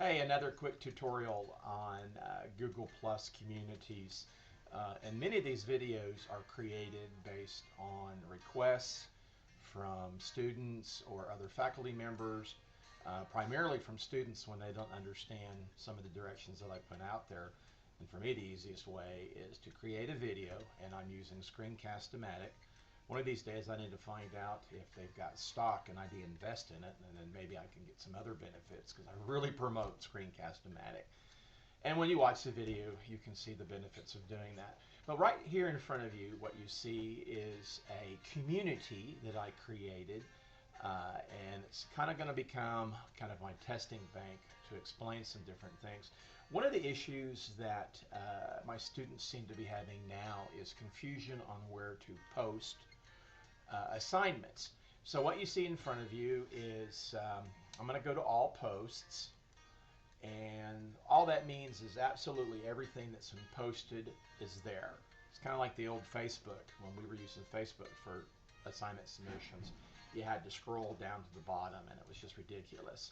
Hey, another quick tutorial on Google Plus communities. And many of these videos are created based on requests from students or other faculty members, primarily from students when they don't understand some of the directions that I put out there. And for me, the easiest way is to create a video, and I'm using Screencast-O-Matic. One of these days I need to find out if they've got stock and I need to invest in it, and then maybe I can get some other benefits because I really promote Screencast-O-Matic. And when you watch the video, you can see the benefits of doing that. But right here in front of you, what you see is a community that I created, and it's kind of going to become kind of my testing bank to explain some different things. One of the issues that my students seem to be having now is confusion on where to post assignments. So what you see in front of you is I'm going to go to all posts, and all that means is absolutely everything that's been posted is there. It's kind of like the old Facebook when we were using Facebook for assignment submissions. You had to scroll down to the bottom and it was just ridiculous.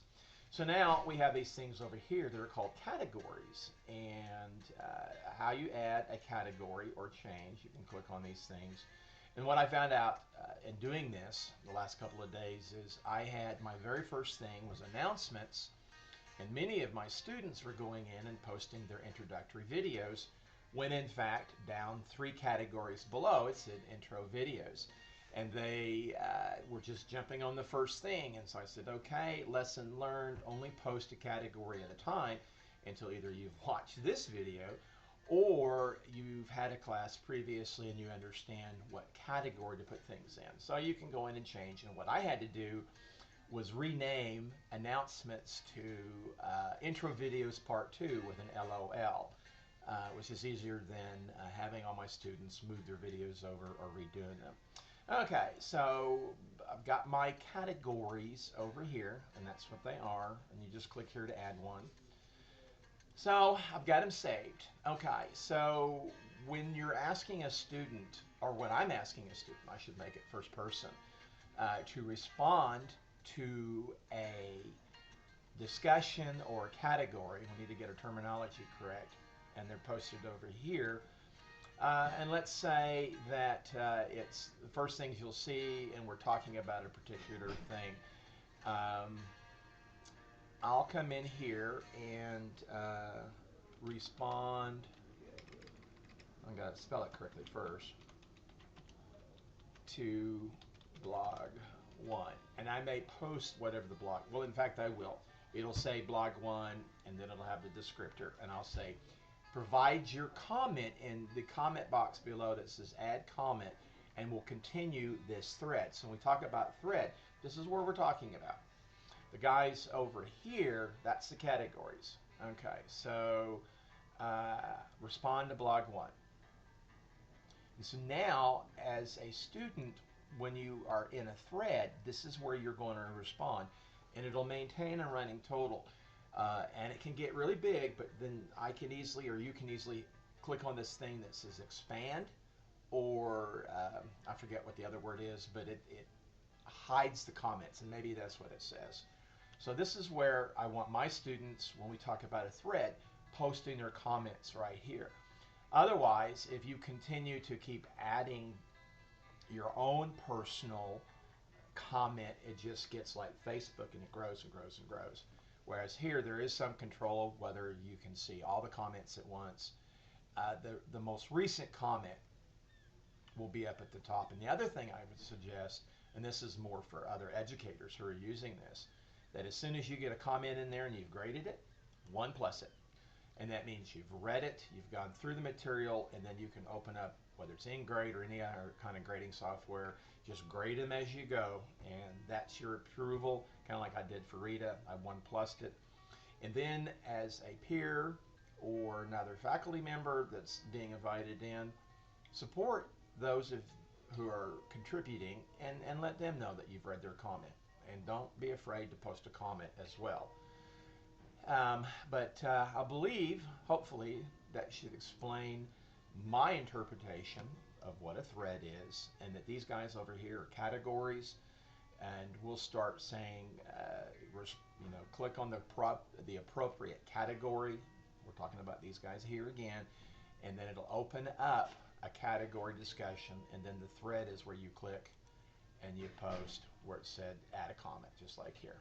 So now we have these things over here that are called categories, and how you add a category or change, you can click on these things. And what I found out in doing this the last couple of days is I had my very first thing was announcements, and many of my students were going in and posting their introductory videos when in fact down 3 categories below it said intro videos. And they were just jumping on the first thing, and so I said, okay, lesson learned, only post a category at a time until either you've watched this video or you've had a class previously and you understand what category to put things in. So you can go in and change, and what I had to do was rename announcements to Intro Videos Part 2 with an LOL, which is easier than having all my students move their videos over or redoing them. Okay, so I've got my categories over here, and that's what they are, and you just click here to add one. So I've got them saved. Okay, so when you're asking a student, or when I'm asking a student, I should make it first person, to respond to a discussion or a category, we need to get our terminology correct, and they're posted over here. And let's say that it's the first things you'll see and we're talking about a particular thing. I'll come in here and respond. I've got to spell it correctly first. To blog 1. And I may post whatever the blog, well, in fact I will. It'll say blog 1 and then it'll have the descriptor, and I'll say provide your comment in the comment box below that says add comment, and we'll continue this thread. So when we talk about thread, this is where we're talking about. The guys over here, that's the categories. Okay, so respond to blog 1. And so now, as a student, when you are in a thread, this is where you're going to respond, and it'll maintain a running total. And it can get really big, but then I can easily, or you can easily, click on this thing that says expand, or I forget what the other word is, but it hides the comments, and maybe that's what it says. So this is where I want my students, when we talk about a thread, posting their comments right here. Otherwise, if you continue to keep adding your own personal comment, it just gets like Facebook, and it grows and grows and grows. Whereas here, there is some control of whether you can see all the comments at once. The most recent comment will be up at the top. And the other thing I would suggest, and this is more for other educators who are using this, that as soon as you get a comment in there and you've graded it, 1+ it. And that means you've read it, you've gone through the material, and then you can open up, whether it's InGrade or any other kind of grading software, just grade them as you go, and that's your approval, kind of like I did for Rita. I 1+ed it. And then as a peer or another faculty member that's being invited in, support those who are contributing, and let them know that you've read their comment. And don't be afraid to post a comment as well. But I believe, hopefully, that should explain my interpretation of what a thread is, and that these guys over here are categories, and we'll start saying click on the appropriate category. We're talking about these guys here again, and then it'll open up a category discussion, and then the thread is where you click and you post where it said add a comment, just like here.